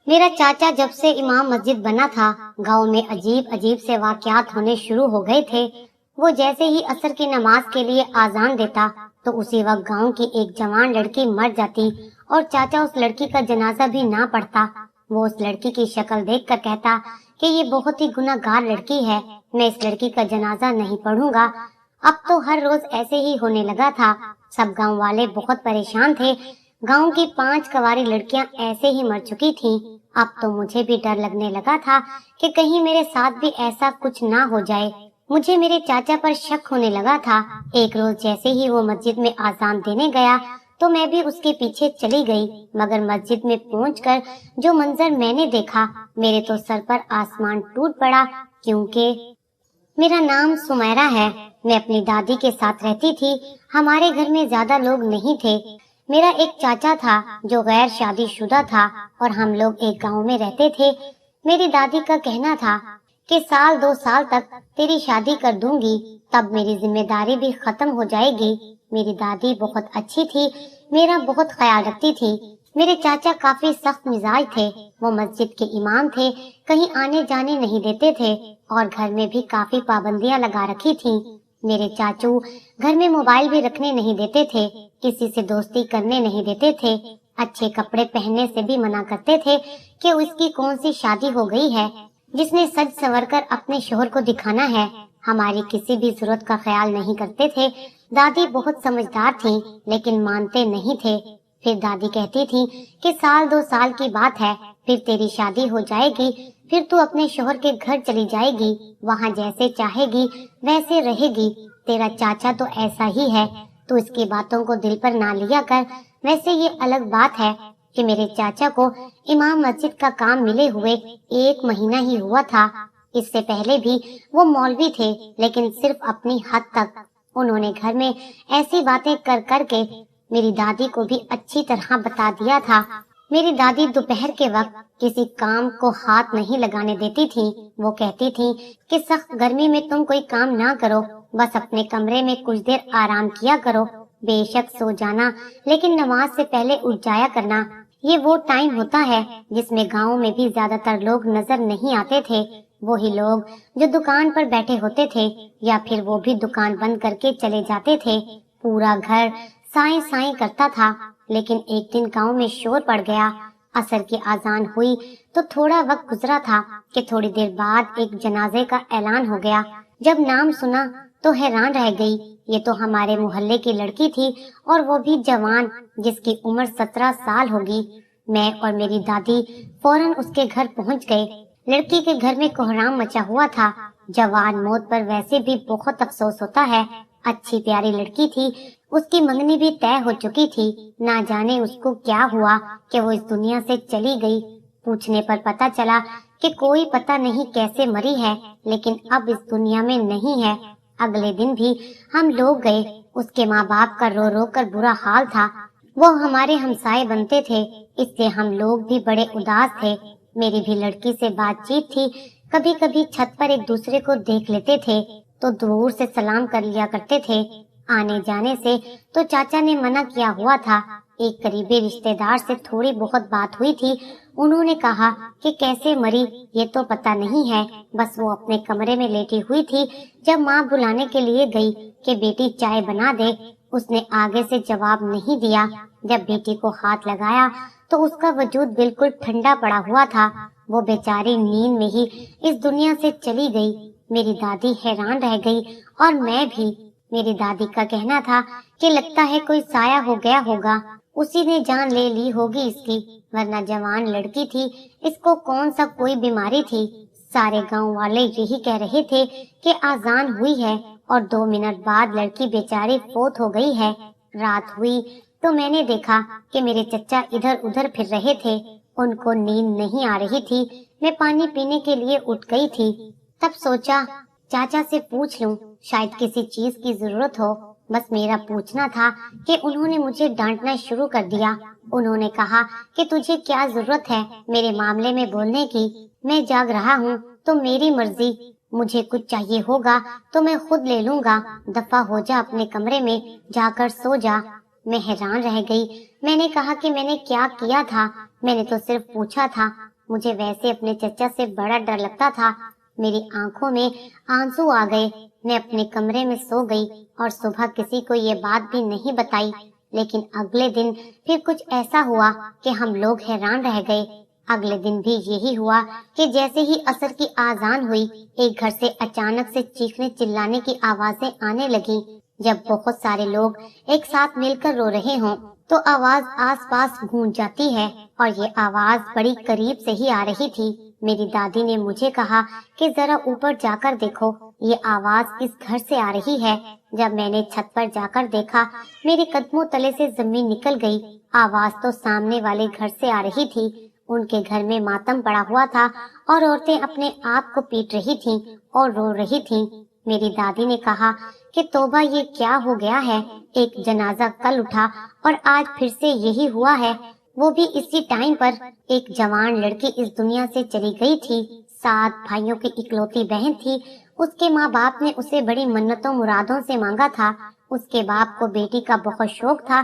میرا چاچا جب سے امام مسجد بنا تھا، گاؤں میں عجیب عجیب سے واقعات ہونے شروع ہو گئے تھے۔ وہ جیسے ہی عصر کی نماز کے لیے آذان دیتا تو اسی وقت گاؤں کی ایک جوان لڑکی مر جاتی اور چاچا اس لڑکی کا جنازہ بھی نہ پڑھتا۔ وہ اس لڑکی کی شکل دیکھ کر کہتا کہ یہ بہت ہی گناہ گار لڑکی ہے، میں اس لڑکی کا جنازہ نہیں پڑھوں گا۔ اب تو ہر روز ایسے ہی ہونے لگا تھا۔ سب گاؤں والے بہت پریشان تھے۔ گاؤں کی 5 کنواری لڑکیاں ایسے ہی مر چکی تھیں۔ اب تو مجھے بھی ڈر لگنے لگا تھا کہ کہیں میرے ساتھ بھی ایسا کچھ نہ ہو جائے۔ مجھے میرے چاچا پر شک ہونے لگا تھا۔ ایک روز جیسے ہی وہ مسجد میں آذان دینے گیا تو میں بھی اس کے پیچھے چلی گئی، مگر مسجد میں پہنچ کر جو منظر میں نے دیکھا، میرے تو سر پر آسمان ٹوٹ پڑا، کیونکہ میرا نام سمیرہ ہے۔ میں اپنی دادی کے ساتھ رہتی تھی۔ ہمارے گھر میں زیادہ لوگ نہیں تھے۔ میرا ایک چاچا تھا جو غیر شادی شدہ تھا اور ہم لوگ ایک گاؤں میں رہتے تھے۔ میری دادی کا کہنا تھا کہ 1-2 سال تک تیری شادی کر دوں گی، تب میری ذمہ داری بھی ختم ہو جائے گی۔ میری دادی بہت اچھی تھی، میرا بہت خیال رکھتی تھی۔ میرے چاچا کافی سخت مزاج تھے۔ وہ مسجد کے امام تھے، کہیں آنے جانے نہیں دیتے تھے اور گھر میں بھی کافی پابندیاں لگا رکھی تھیں۔ میرے چاچو گھر میں موبائل بھی رکھنے نہیں دیتے تھے، کسی سے دوستی کرنے نہیں دیتے تھے، اچھے کپڑے پہننے سے بھی منع کرتے تھے کہ اس کی کون سی شادی ہو گئی ہے جس نے سج سنور کر اپنے شوہر کو دکھانا ہے۔ ہماری کسی بھی ضرورت کا خیال نہیں کرتے تھے۔ دادی بہت سمجھدار تھیں لیکن مانتے نہیں تھے۔ پھر دادی کہتی تھی کہ 1-2 سال کی بات ہے، پھر تیری شادی ہو جائے گی، پھر تو اپنے شوہر کے گھر چلی جائے گی، وہاں جیسے چاہے گی ویسے رہے گی۔ تیرا چاچا تو ایسا ہی ہے، تو اس کی باتوں کو دل پر نہ لیا کر۔ ویسے یہ الگ بات ہے کہ میرے چاچا کو امام مسجد کا کام ملے ہوئے 1 مہینہ ہی ہوا تھا۔ اس سے پہلے بھی وہ مولوی تھے، لیکن صرف اپنی حد تک۔ انہوں نے گھر میں ایسی باتیں کر کر کے میری دادی کو بھی اچھی طرح بتا دیا تھا۔ میری دادی دوپہر کے وقت کسی کام کو ہاتھ نہیں لگانے دیتی تھی۔ وہ کہتی تھی کہ سخت گرمی میں تم کوئی کام نہ کرو، بس اپنے کمرے میں کچھ دیر آرام کیا کرو، بے شک سو جانا لیکن نماز سے پہلے اٹھ جایا کرنا۔ یہ وہ ٹائم ہوتا ہے جس میں گاؤں میں بھی زیادہ تر لوگ نظر نہیں آتے تھے، وہی لوگ جو دکان پر بیٹھے ہوتے تھے یا پھر وہ بھی دکان بند کر کے چلے جاتے تھے۔ پورا گھر سائیں سائیں کرتا تھا۔ لیکن ایک دن گاؤں میں شور پڑ گیا۔ عصر کی اذان ہوئی تو تھوڑا وقت گزرا تھا کہ تھوڑی دیر بعد ایک جنازے کا اعلان ہو گیا۔ جب نام سنا تو حیران رہ گئی۔ یہ تو ہمارے محلے کی لڑکی تھی اور وہ بھی جوان، جس کی عمر 17 سال ہوگی۔ میں اور میری دادی فوراً اس کے گھر پہنچ گئے۔ لڑکی کے گھر میں کوہرام مچا ہوا تھا۔ جوان موت پر ویسے بھی بہت افسوس ہوتا ہے۔ اچھی پیاری لڑکی تھی، اس کی منگنی بھی طے ہو چکی تھی۔ نہ جانے اس کو کیا ہوا کہ وہ اس دنیا سے چلی گئی۔ پوچھنے پر پتا چلا کہ کوئی پتہ نہیں کیسے مری ہے، لیکن اب اس دنیا میں نہیں ہے۔ اگلے دن بھی ہم لوگ گئے۔ اس کے ماں باپ کا رو رو کر برا حال تھا۔ وہ ہمارے ہمسائے بنتے تھے، اس لیے ہم لوگ بھی بڑے اداس تھے۔ میری بھی لڑکی سے بات چیت تھی۔ کبھی کبھی چھت پر ایک دوسرے کو دیکھ لیتے تھے تو دور سے سلام کر لیا کرتے تھے۔ آنے جانے سے تو چاچا نے منع کیا ہوا تھا۔ ایک قریبی رشتہ دار سے تھوڑی بہت بات ہوئی تھی۔ انہوں نے کہا کہ کیسے مری یہ تو پتہ نہیں ہے، بس وہ اپنے کمرے میں لیٹی ہوئی تھی۔ جب ماں بلانے کے لیے گئی کہ بیٹی چائے بنا دے، اس نے آگے سے جواب نہیں دیا۔ جب بیٹی کو ہاتھ لگایا تو اس کا وجود بالکل ٹھنڈا پڑا ہوا تھا۔ وہ بیچاری نیند میں ہی اس دنیا سے چلی گئی۔ میری دادی حیران رہ گئی اور میں بھی۔ میری دادی کا کہنا تھا کہ لگتا ہے کوئی سایہ ہو گیا ہوگا، اسی نے جان لے لی ہوگی اس کی، ورنہ جوان لڑکی تھی، اس کو کون سا کوئی بیماری تھی۔ سارے گاؤں والے یہی کہہ رہے تھے کہ آذان ہوئی ہے اور 2 منٹ بعد لڑکی بیچاری فوت ہو گئی ہے۔ رات ہوئی تو میں نے دیکھا کہ میرے چچا ادھر ادھر پھر رہے تھے، ان کو نیند نہیں آ رہی تھی۔ میں پانی پینے کے لیے اٹھ گئی تھی، تب سوچا چاچا سے پوچھ لوں، شاید کسی چیز کی ضرورت ہو۔ بس میرا پوچھنا تھا کہ انہوں نے مجھے ڈانٹنا شروع کر دیا۔ انہوں نے کہا کہ تجھے کیا ضرورت ہے میرے معاملے میں بولنے کی، میں جاگ رہا ہوں تو میری مرضی، مجھے کچھ چاہیے ہوگا تو میں خود لے لوں گا، دفع ہو جا اپنے کمرے میں جا کر سو جا۔ میں حیران رہ گئی۔ میں نے کہا کہ میں نے کیا کیا تھا، میں نے تو صرف پوچھا تھا۔ मुझे वैसे अपने चचा से बड़ा डर लगता था। मेरी आंखों में आंसू आ गए। मैं अपने कमरे में सो गई और सुबह किसी को ये बात भी नहीं बताई। लेकिन अगले दिन फिर कुछ ऐसा हुआ कि हम लोग हैरान रह गए। अगले दिन भी यही हुआ कि जैसे ही असर की आजान हुई, एक घर से अचानक से चीखने चिल्लाने की आवाजें आने लगी। जब बहुत सारे लोग एक साथ मिलकर रो रहे हों, तो आवाज आसपास गूंज जाती है और ये आवाज बड़ी करीब से ही आ रही थी। मेरी दादी ने मुझे कहा कि जरा ऊपर जाकर देखो, ये आवाज किस घर से आ रही है। जब मैंने छत पर जाकर देखा, मेरे कदमों तले से जमीन निकल गई। आवाज तो सामने वाले घर से आ रही थी। उनके घर में मातम पड़ा हुआ था और औरतें अपने आप को पीट रही थीं और रो रही थीं। मेरी दादी ने कहा कि तौबा, ये क्या हो गया है। एक जनाजा कल उठा और आज फिर से यही हुआ है, वो भी इसी टाइम पर। एक जवान लड़की इस दुनिया से चली गई थी। 7 भाइयों की इकलौती बहन थी। उसके माँ बाप ने उसे बड़ी मन्नतों मुरादों से मांगा था। उसके बाप को बेटी का बहुत शौक था।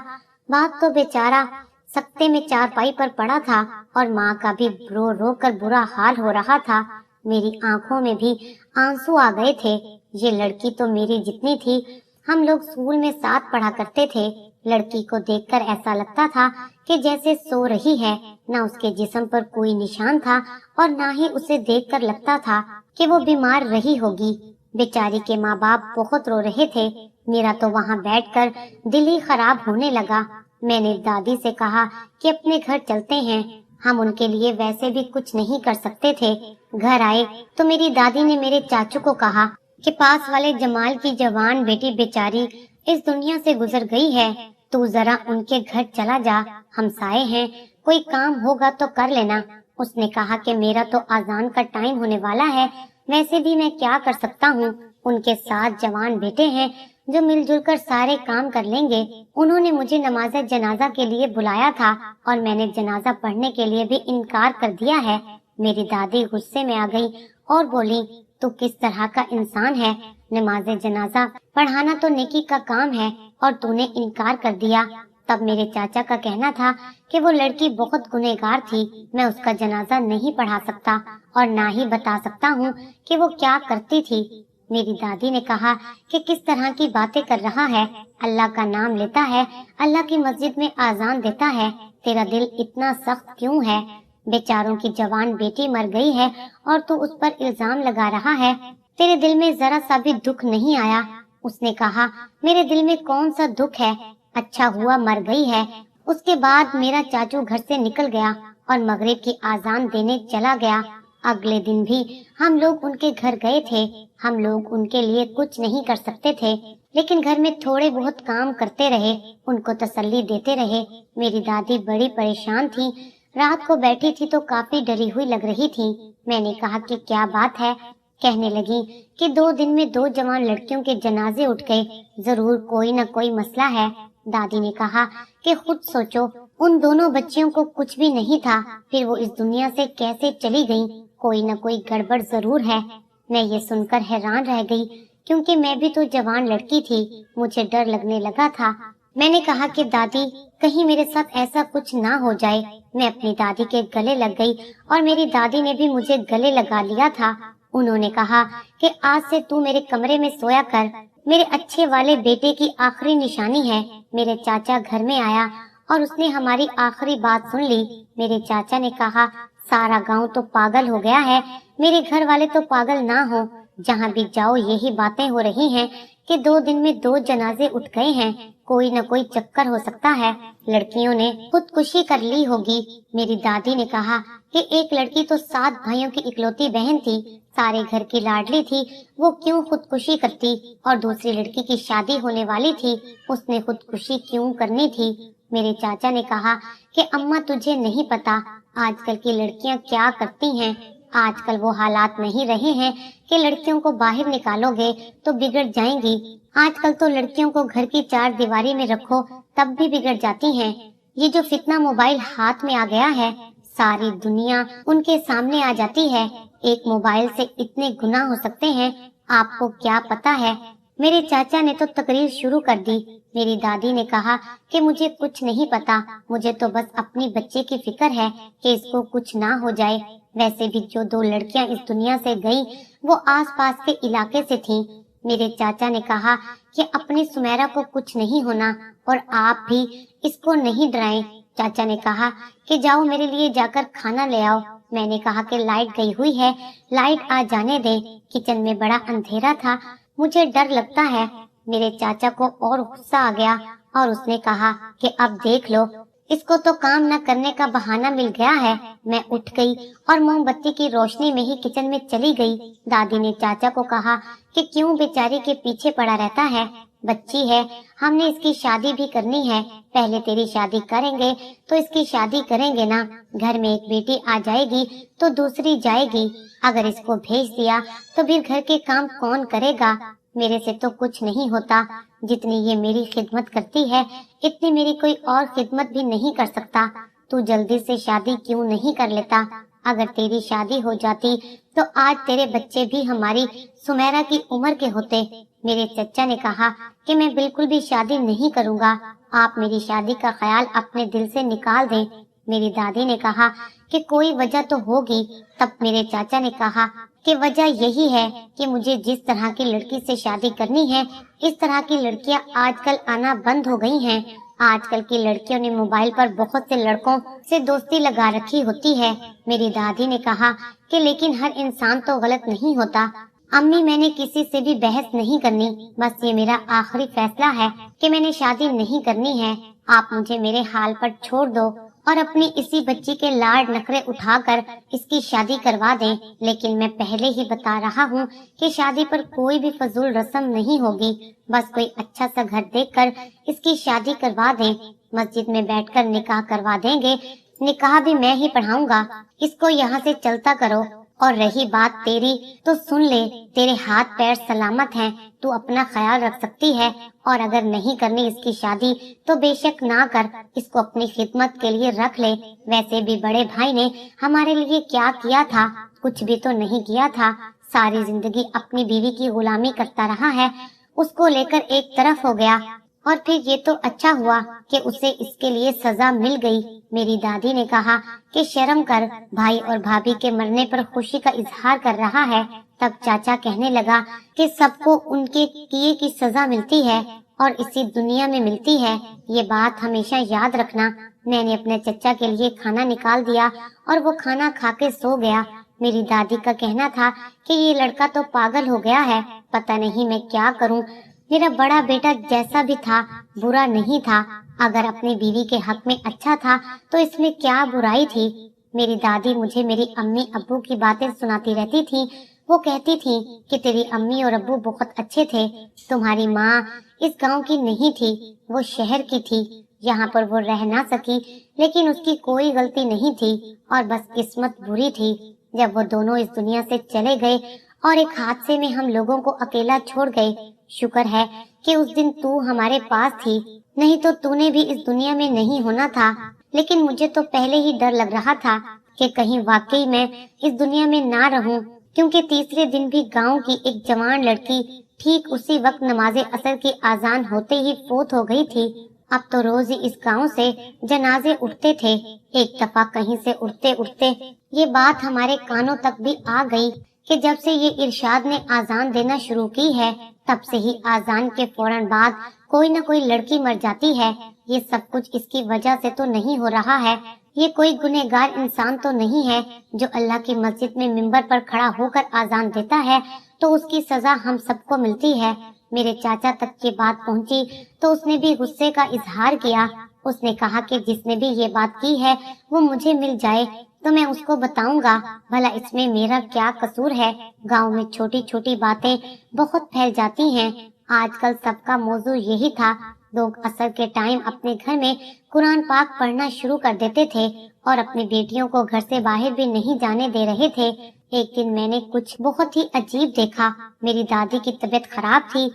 बाप तो बेचारा सख्ते में चारपाई पर पड़ा था और माँ का भी रो रो कर बुरा हाल हो रहा था। मेरी आंखों में भी आंसू आ गए थे। ये लड़की तो मेरी जितनी थी। हम लोग स्कूल में साथ पढ़ा करते थे। लड़की को देखकर ऐसा लगता था कि जैसे सो रही है। न उसके जिस्म पर कोई निशान था और न ही उसे देखकर लगता था कि वो बीमार रही होगी। बेचारी के माँ बाप बहुत रो रहे थे। मेरा तो वहाँ बैठकर दिल ही खराब होने लगा। मैंने दादी से कहा कि अपने घर चलते हैं, हम उनके लिए वैसे भी कुछ नहीं कर सकते थे। घर आए तो मेरी दादी ने मेरे चाचू को कहा कि पास वाले जमाल की जवान बेटी बेचारी इस दुनिया से गुजर गई है, तू जरा उनके घर चला जा, हमसाए हैं, कोई काम होगा तो कर लेना। उसने कहा कि मेरा तो अजान का टाइम होने वाला है, वैसे भी मैं क्या कर सकता हूँ। उनके 7 जवान बेटे हैं जो मिलजुल कर सारे काम कर लेंगे। उन्होंने मुझे नमाज जनाजा के लिए बुलाया था और मैंने जनाजा पढ़ने के लिए भी इनकार कर दिया है। मेरी दादी गुस्से में आ गई और बोली, तू किस तरह का इंसान है, नमाज जनाजा पढ़ाना तो नेकी का काम है और तूने इनकार कर दिया। तब मेरे चाचा का कहना था कि वो लड़की बहुत गुनहगार थी, मैं उसका जनाजा नहीं पढ़ा सकता और ना ही बता सकता हूँ कि वो क्या करती थी। मेरी दादी ने कहा कि किस तरह की बातें कर रहा है, अल्लाह का नाम लेता है, अल्लाह की मस्जिद में आजान देता है, तेरा दिल इतना सख्त क्यों है। बेचारों की जवान बेटी मर गई है और तू उस पर इल्जाम लगा रहा है, तेरे दिल में जरा सा भी दुख नहीं आया। उसने कहा, मेरे दिल में कौन सा दुख है, अच्छा हुआ मर गई है। उसके बाद मेरा चाचू घर से निकल गया और मगरिब की आजान देने चला गया। अगले दिन भी हम लोग उनके घर गए थे। हम लोग उनके लिए कुछ नहीं कर सकते थे, लेकिन घर में थोड़े बहुत काम करते रहे, उनको तसल्ली देते रहे। मेरी दादी बड़ी परेशान थी, रात को बैठी थी तो काफी डरी हुई लग रही थी। मैंने कहा कि क्या बात है। कहने लगी कि 2 दिन में 2 जवान लड़कियों के जनाजे उठ गए, जरूर कोई न कोई मसला है। दादी ने कहा कि खुद सोचो, उन दोनों बच्चियों को कुछ भी नहीं था, फिर वो इस दुनिया से कैसे चली गईं? कोई न कोई गड़बड़ जरूर है। मैं ये सुनकर हैरान रह गई, क्योंकि मैं भी तो जवान लड़की थी। मुझे डर लगने लगा था। मैंने कहा कि दादी, कहीं मेरे साथ ऐसा कुछ ना हो जाए। मैं अपनी दादी के गले लग गई और मेरी दादी ने भी मुझे गले लगा लिया था। उन्होंने कहा कि आज से तू मेरे कमरे में सोया कर, मेरे अच्छे वाले बेटे की आखिरी निशानी है। मेरे चाचा घर में आया और उसने हमारी आखिरी बात सुन ली। मेरे चाचा ने कहा, सारा गांव तो पागल हो गया है, मेरे घर वाले तो पागल ना हो, जहाँ भी जाओ यही बातें हो रही हैं कि 2 दिन में 2 जनाजे उठ गए हैं, कोई न कोई चक्कर हो सकता है, लड़कियों ने खुदकुशी कर ली होगी। मेरी दादी ने कहा कि एक लड़की तो 7 भाइयों की इकलौती बहन थी, सारे घर की लाडली थी, वो क्यों खुदकुशी करती, और दूसरी लड़की की शादी होने वाली थी, उसने खुदकुशी क्यों करनी थी। मेरे चाचा ने कहा कि अम्मा, तुझे नहीं पता आजकल की लड़कियां क्या करती हैं। आजकल वो हालात नहीं रहे हैं कि लड़कियों को बाहर निकालोगे तो बिगड़ जाएंगी। आजकल तो लड़कियों को घर की 4 दीवारी में रखो तब भी बिगड़ जाती हैं। ये जो फितना मोबाइल हाथ में आ गया है, सारी दुनिया उनके सामने आ जाती है। एक मोबाइल से इतने गुनाह हो सकते हैं, आपको क्या पता है। मेरे चाचा ने तो तकरीर शुरू कर दी। मेरी दादी ने कहा कि मुझे कुछ नहीं पता, मुझे तो बस अपनी बच्चे की फिक्र है कि इसको कुछ ना हो जाए। वैसे भी जो 2 लड़कियां इस दुनिया से गईं, वो आसपास के इलाके से थीं। मेरे चाचा ने कहा कि अपनी सुमेरा को कुछ नहीं होना और आप भी इसको नहीं डराएं। चाचा ने कहा कि जाओ मेरे लिए जाकर खाना ले आओ। मैंने कहा कि लाइट गई हुई है, लाइट आ जाने दे। किचन में बड़ा अंधेरा था, मुझे डर लगता है। मेरे चाचा को और गुस्सा आ गया और उसने कहा कि अब देख लो, इसको तो काम न करने का बहाना मिल गया है। मैं उठ गई और मोमबत्ती की रोशनी में ही किचन में चली गई। दादी ने चाचा को कहा कि क्यों बेचारी के पीछे पड़ा रहता है, बच्ची है, हमने इसकी शादी भी करनी है। पहले तेरी शादी करेंगे तो इसकी शादी करेंगे ना। घर में एक बेटी आ जाएगी तो दूसरी जाएगी। अगर इसको भेज दिया तो फिर घर के काम कौन करेगा? मेरे से तो कुछ नहीं होता। जितनी ये मेरी खिदमत करती है, इतनी मेरी कोई और खिदमत भी नहीं कर सकता। तू जल्दी से शादी क्यों नहीं कर लेता? अगर तेरी शादी हो जाती तो आज तेरे बच्चे भी हमारी सुमेरा की उम्र के होते। मेरे चचा ने कहा कि मैं बिल्कुल भी शादी नहीं करूंगा, आप मेरी शादी का ख्याल अपने दिल से निकाल दें। मेरी दादी ने कहा कि कोई वजह तो होगी। तब मेरे चाचा ने कहा कि वजह यही है कि मुझे जिस तरह की लड़की से शादी करनी है, इस तरह की लड़कियां आजकल आना बंद हो गई हैं। आजकल की लड़कियों ने मोबाइल पर बहुत से लड़कों से दोस्ती लगा रखी होती है। मेरी दादी ने कहा कि लेकिन हर इंसान तो गलत नहीं होता। अम्मी, मैंने किसी से भी बहस नहीं करनी, बस ये मेरा आखिरी फैसला है कि मैंने शादी नहीं करनी है। आप मुझे मेरे हाल पर छोड़ दो और अपनी इसी बच्ची के लाड नखरे उठाकर इसकी शादी करवा दें। लेकिन मैं पहले ही बता रहा हूँ कि शादी पर कोई भी फजूल रस्म नहीं होगी। बस कोई अच्छा सा घर देखकर इसकी शादी करवा दें। मस्जिद में बैठकर निकाह करवा देंगे। निकाह भी मैं ही पढ़ाऊंगा। इसको यहाँ से चलता करो। और रही बात तेरी, तो सुन ले, तेरे हाथ पैर सलामत हैं, तू अपना ख्याल रख सकती है। और अगर नहीं करनी इसकी शादी तो बेशक ना कर, इसको अपनी खिदमत के लिए रख ले। वैसे भी बड़े भाई ने हमारे लिए क्या किया था? कुछ भी तो नहीं किया था। सारी जिंदगी अपनी बीवी की गुलामी करता रहा है, उसको लेकर एक तरफ हो गया। और फिर ये तो अच्छा हुआ कि उसे इसके लिए सजा मिल गई। मेरी दादी ने कहा कि शर्म कर, भाई और भाभी के मरने पर खुशी का इजहार कर रहा है। तब चाचा कहने लगा कि सबको उनके किए की सजा मिलती है और इसी दुनिया में मिलती है, ये बात हमेशा याद रखना। मैंने अपने चचा के लिए खाना निकाल दिया और वो खाना खा के सो गया। मेरी दादी का कहना था कि ये लड़का तो पागल हो गया है, पता नहीं मैं क्या करूं। मेरा बड़ा बेटा जैसा भी था, बुरा नहीं था। अगर अपनी बीवी के हक में अच्छा था तो इसमें क्या बुराई थी? मेरी दादी मुझे मेरी अम्मी अब्बू की बातें सुनाती रहती थी। वो कहती थी कि तेरी अम्मी और अब्बू बहुत अच्छे थे। तुम्हारी माँ इस गांव की नहीं थी, वो शहर की थी। यहाँ पर वो रह ना सकी, लेकिन उसकी कोई गलती नहीं थी और बस किस्मत बुरी थी। जब वो दोनों इस दुनिया से चले गए और एक हादसे में हम लोगों को अकेला छोड़ गए। शुक्र है कि उस दिन तू हमारे पास थी, नहीं तो तूने भी इस दुनिया में नहीं होना था। लेकिन मुझे तो पहले ही डर लग रहा था कि कहीं वाकई मैं इस दुनिया में ना रहूं, क्योंकि तीसरे दिन भी गांव की एक जवान लड़की ठीक उसी वक्त नमाज़े असर की आजान होते ही फोत हो गई थी। अब तो रोज ही इस गांव से जनाजे उठते थे। एक दफा कहीं से उठते उठते ये बात हमारे कानों तक भी आ गई कि जब से ये इरशाद ने आजान देना शुरू की है, तब से ही आजान के फौरन बाद कोई न कोई लड़की मर जाती है। ये सब कुछ इसकी वजह से तो नहीं हो रहा है। ये कोई गुनहगार इंसान तो नहीं है जो अल्लाह की मस्जिद में मिंबर पर खड़ा होकर आजान देता है तो उसकी सजा हम सबको मिलती है। मेरे चाचा तक ये बात पहुंची तो उसने भी गुस्से का इजहार किया। उसने कहा कि जिसने भी ये बात की है वो मुझे मिल जाए तो मैं उसको बताऊंगा, भला इसमें मेरा क्या कसूर है। गांव में छोटी छोटी बातें बहुत फैल जाती हैं। आजकल सबका मौजू यही था। लोग असर के टाइम अपने घर में कुरान पाक पढ़ना शुरू कर देते थे और अपनी बेटियों को घर से बाहर भी नहीं जाने दे रहे थे। एक दिन मैंने कुछ बहुत ही अजीब देखा। मेरी दादी की तबीयत खराब थी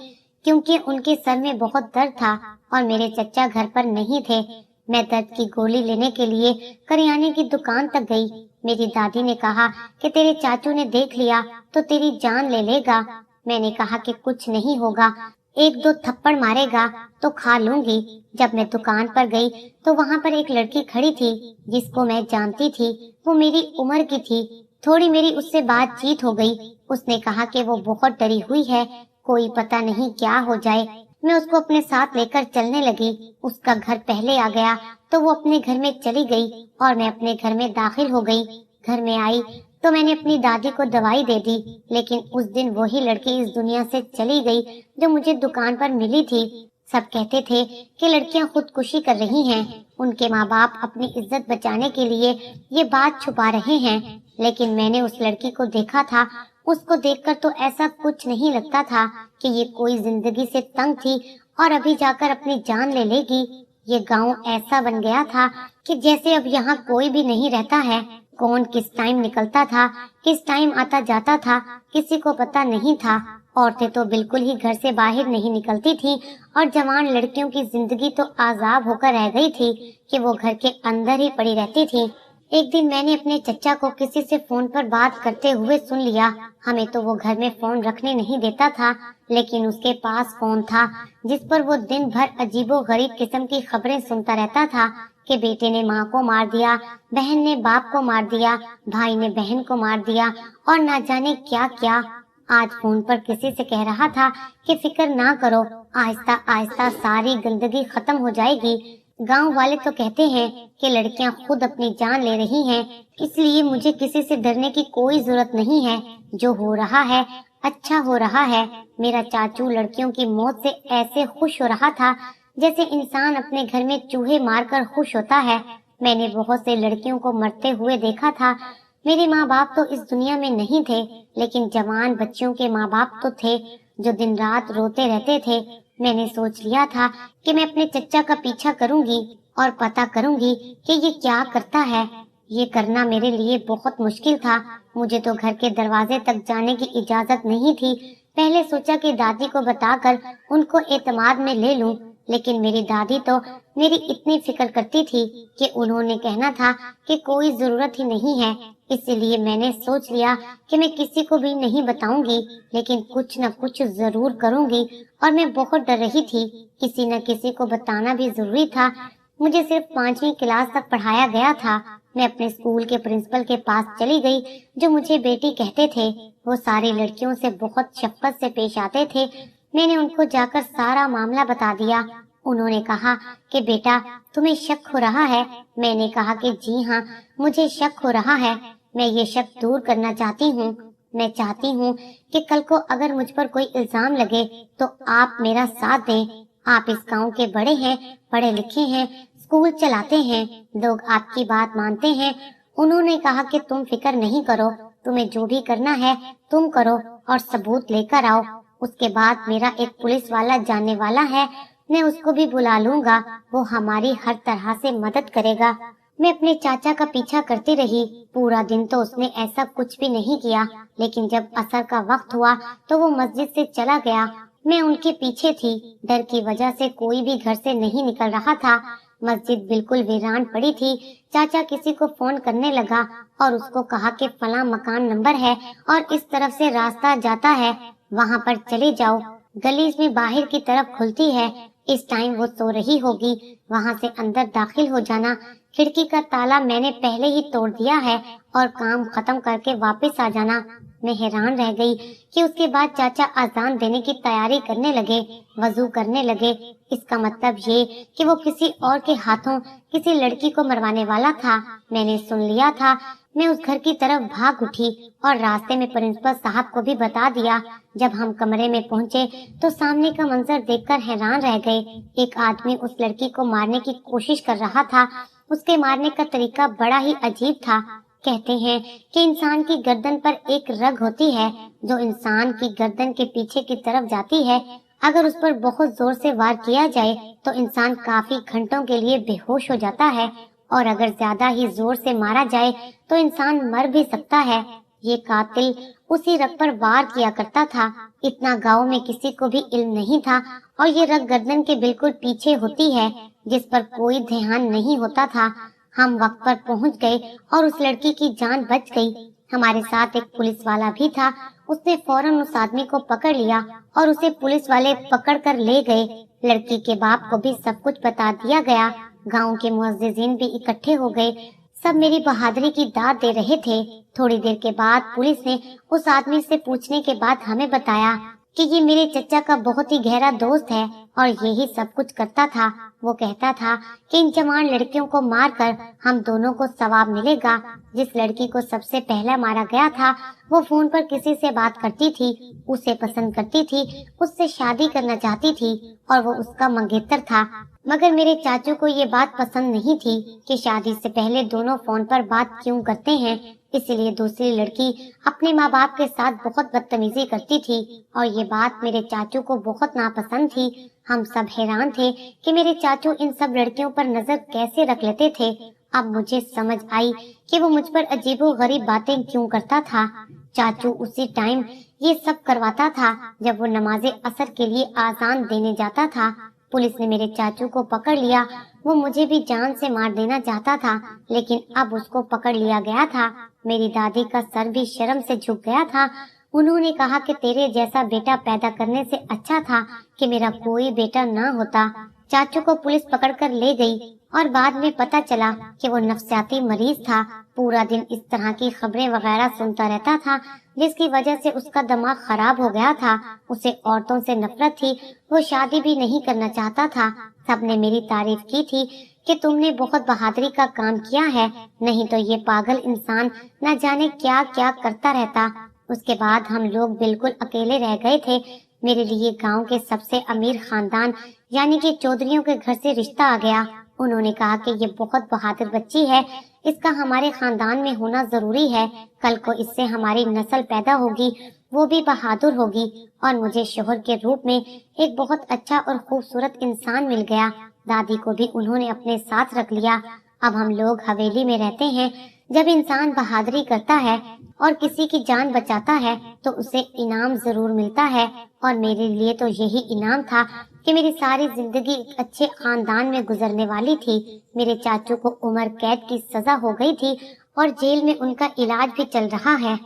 क्योंकि उनके सर में बहुत दर्द था और मेरे चचा घर पर नहीं थे। मैं दर्द की गोली लेने के लिए करियाने की दुकान तक गई। मेरी दादी ने कहा कि तेरे चाचू ने देख लिया तो तेरी जान ले लेगा। मैंने कहा कि कुछ नहीं होगा, एक दो थप्पड़ मारेगा तो खा लूंगी। जब मैं दुकान पर गई तो वहाँ पर एक लड़की खड़ी थी जिसको मैं जानती थी। वो मेरी उम्र की थी। थोड़ी मेरी उससे बातचीत हो गई। उसने कहा कि वो बहुत डरी हुई है, कोई पता नहीं क्या हो जाए। मैं उसको अपने साथ लेकर चलने लगी। उसका घर पहले आ गया तो वो अपने घर में चली गई और मैं अपने घर में दाखिल हो गई। घर में आई तो मैंने अपनी दादी को दवाई दे दी, लेकिन उस दिन वही लड़की इस दुनिया से चली गई जो मुझे दुकान पर मिली थी। सब कहते थे कि लड़कियां खुदकुशी कर रही हैं, उनके माँ बाप अपनी इज्जत बचाने के लिए ये बात छुपा रहे हैं। लेकिन मैंने उस लड़की को देखा था। उसको देखकर तो ऐसा कुछ नहीं लगता था कि ये कोई जिंदगी से तंग थी और अभी जाकर अपनी जान ले लेगी। ये गांव ऐसा बन गया था कि जैसे अब यहाँ कोई भी नहीं रहता है। कौन किस टाइम निकलता था, किस टाइम आता जाता था, किसी को पता नहीं था। औरतें तो बिल्कुल ही घर से बाहर नहीं निकलती थी और जवान लड़कियों की जिंदगी तो आजाब होकर रह गई थी कि वो घर के अंदर ही पड़ी रहती थी। एक दिन मैंने अपने चचा को किसी से फोन पर बात करते हुए सुन लिया। हमें तो वो घर में फोन रखने नहीं देता था, लेकिन उसके पास फोन था जिस पर वो दिन भर अजीबो गरीब किस्म की खबरें सुनता रहता था कि बेटे ने माँ को मार दिया, बहन ने बाप को मार दिया, भाई ने बहन को मार दिया और ना जाने क्या क्या। आज फोन पर किसी से कह रहा था कि फिक्र ना करो, आहिस्ता आहिस्ता सारी गंदगी खत्म हो जाएगी। गांव वाले तो कहते हैं कि लड़कियां खुद अपनी जान ले रही हैं, इसलिए मुझे किसी से डरने की कोई जरूरत नहीं है। जो हो रहा है अच्छा हो रहा है। मेरा चाचू लड़कियों की मौत से ऐसे खुश हो रहा था जैसे इंसान अपने घर में चूहे मारकर खुश होता है। मैंने बहुत से लड़कियों को मरते हुए देखा था। मेरे माँ बाप तो इस दुनिया में नहीं थे, लेकिन जवान बच्चियों के माँ बाप तो थे जो दिन रात रोते रहते थे। मैंने सोच लिया था कि मैं अपने चचा का पीछा करूंगी और पता करूंगी कि ये क्या करता है। ये करना मेरे लिए बहुत मुश्किल था। मुझे तो घर के दरवाजे तक जाने की इजाजत नहीं थी। पहले सोचा कि दादी को बताकर उनको एतमाद में ले लूं, लेकिन मेरी दादी तो मेरी इतनी फिक्र करती थी कि उन्होंने कहना था कि कोई जरूरत ही नहीं है। इसीलिए मैंने सोच लिया कि मैं किसी को भी नहीं बताऊंगी, लेकिन कुछ न कुछ जरूर करूंगी। और मैं बहुत डर रही थी। किसी न किसी को बताना भी जरूरी था। मुझे सिर्फ 5वीं क्लास तक पढ़ाया गया था। मैं अपने स्कूल के प्रिंसिपल के पास चली गई, जो मुझे बेटी कहते थे। वो सारी लड़कियों से बहुत शफकत से पेश आते थे। मैंने उनको जाकर सारा मामला बता दिया। उन्होंने कहा कि बेटा तुम्हें शक हो रहा है। मैंने कहा कि जी हाँ, मुझे शक हो रहा है। मैं ये शक दूर करना चाहती हूँ। मैं चाहती हूँ कि कल को अगर मुझ पर कोई इल्जाम लगे तो आप मेरा साथ दें। आप इस गांव के बड़े हैं, पढ़े लिखे हैं, स्कूल चलाते हैं, लोग आपकी बात मानते हैं। उन्होंने कहा कि तुम फिक्र नहीं करो, तुम्हें जो भी करना है तुम करो और सबूत लेकर आओ। उसके बाद मेरा एक पुलिस वाला जानने वाला है, मैं उसको भी बुला लूंगा। वो हमारी हर तरह से मदद करेगा। मैं अपने चाचा का पीछा करती रही। पूरा दिन तो उसने ऐसा कुछ भी नहीं किया, लेकिन जब असर का वक्त हुआ तो वो मस्जिद से चला गया। मैं उनके पीछे थी। डर की वजह से कोई भी घर से नहीं निकल रहा था। मस्जिद बिल्कुल वीरान पड़ी थी। चाचा किसी को फोन करने लगा और उसको कहा कि फलां मकान नंबर है और इस तरफ से रास्ता जाता है, वहाँ पर चले जाओ। गली में बाहर की तरफ खुलती है। इस टाइम वो सो रही होगी, वहाँ से अंदर दाखिल हो जाना। खिड़की का ताला मैंने पहले ही तोड़ दिया है और काम खत्म करके वापस आ जाना। मैं हैरान रह गई कि उसके बाद चाचा अजान देने की तैयारी करने लगे, वजू करने लगे। इसका मतलब ये कि वो किसी और के हाथों किसी लड़की को मरवाने वाला था। मैंने सुन लिया था। मैं उस घर की तरफ भाग उठी और रास्ते में प्रिंसिपल साहब को भी बता दिया। जब हम कमरे में पहुंचे तो सामने का मंजर देखकर हैरान रह गए। एक आदमी उस लड़की को मारने की कोशिश कर रहा था। उसके मारने का तरीका बड़ा ही अजीब था। कहते हैं कि इंसान की गर्दन पर एक रग होती है जो इंसान की गर्दन के पीछे की तरफ जाती है। अगर उस पर बहुत जोर से वार किया जाए तो इंसान काफी घंटों के लिए बेहोश हो जाता है, और अगर ज्यादा ही जोर से मारा जाए तो इंसान मर भी सकता है। ये कातिल उसी रग पर वार किया करता था। इतना गांव में किसी को भी इल्म नहीं था, और ये रग गर्दन के बिल्कुल पीछे होती है, जिस पर कोई ध्यान नहीं होता था। हम वक्त पर पहुंच गए और उस लड़की की जान बच गई। हमारे साथ एक पुलिस वाला भी था। उसने फौरन उस आदमी को पकड़ लिया और उसे पुलिस वाले पकड़ कर ले गए। लड़की के बाप को भी सब कुछ बता दिया गया। गांव के मुअज्जिजीन भी इकट्ठे हो गए। सब मेरी बहादुरी की दाद दे रहे थे। थोड़ी देर के बाद पुलिस ने उस आदमी से पूछने के बाद हमें बताया कि ये मेरे चचा का बहुत ही गहरा दोस्त है और यही सब कुछ करता था। वो कहता था कि इन जवान लड़कियों को मारकर हम दोनों को सवाब मिलेगा। जिस लड़की को सबसे पहला मारा गया था वो फोन पर किसी से बात करती थी, उसे पसंद करती थी, उससे शादी करना चाहती थी और वो उसका मंगेतर था। मगर मेरे चाचू को ये बात पसंद नहीं थी कि शादी से पहले दोनों फोन पर बात क्यों करते हैं। इसलिए दूसरी लड़की अपने माँ बाप के साथ बहुत बदतमीजी करती थी और ये बात मेरे चाचू को बहुत नापसंद थी। हम सब हैरान थे कि मेरे चाचू इन सब लड़कियों पर नजर कैसे रख लेते थे। अब मुझे समझ आई कि वो मुझ पर अजीबोगरीब बातें क्यों करता था। चाचू उसी टाइम ये सब करवाता था जब वो नमाज़े असर के लिए आजान देने जाता था। पुलिस ने मेरे चाचू को पकड़ लिया। वो मुझे भी जान से मार देना चाहता था, लेकिन अब उसको पकड़ लिया गया था। मेरी दादी का सर भी शर्म से झुक गया था। उन्होंने कहा कि तेरे जैसा बेटा पैदा करने से अच्छा था कि मेरा कोई बेटा ना होता। चाचू को पुलिस पकड़कर ले गई और बाद में पता चला कि वो नफसियाती मरीज था। पूरा दिन इस तरह की खबरें वगैरह सुनता रहता था, जिसकी वजह से उसका दिमाग खराब हो गया था। उसे औरतों से नफरत थी। वो शादी भी नहीं करना चाहता था। सबने मेरी तारीफ की थी कि तुमने बहुत बहादुरी का काम किया है, नहीं तो ये पागल इंसान न जाने क्या क्या करता रहता। उसके बाद हम लोग बिल्कुल अकेले रह गए थे। मेरे लिए गांव के सबसे अमीर खानदान यानी कि चौधरियों के घर से रिश्ता आ गया। उन्होंने कहा कि ये बहुत बहादुर बच्ची है, इसका हमारे खानदान में होना जरूरी है। कल को इससे हमारी नस्ल पैदा होगी, वो भी बहादुर होगी। और मुझे शोहर के रूप में एक बहुत अच्छा और खूबसूरत इंसान मिल गया। दादी को भी उन्होंने अपने साथ रख लिया। अब हम लोग हवेली में रहते हैं। जब इंसान बहादुरी करता है और किसी की जान बचाता है तो उसे इनाम जरूर मिलता है, और मेरे लिए तो यही इनाम था कि मेरी सारी जिंदगी एक अच्छे खानदान में गुजरने वाली थी। मेरे चाचू को उम्र कैद की सजा हो गई थी और जेल में उनका इलाज भी चल रहा है।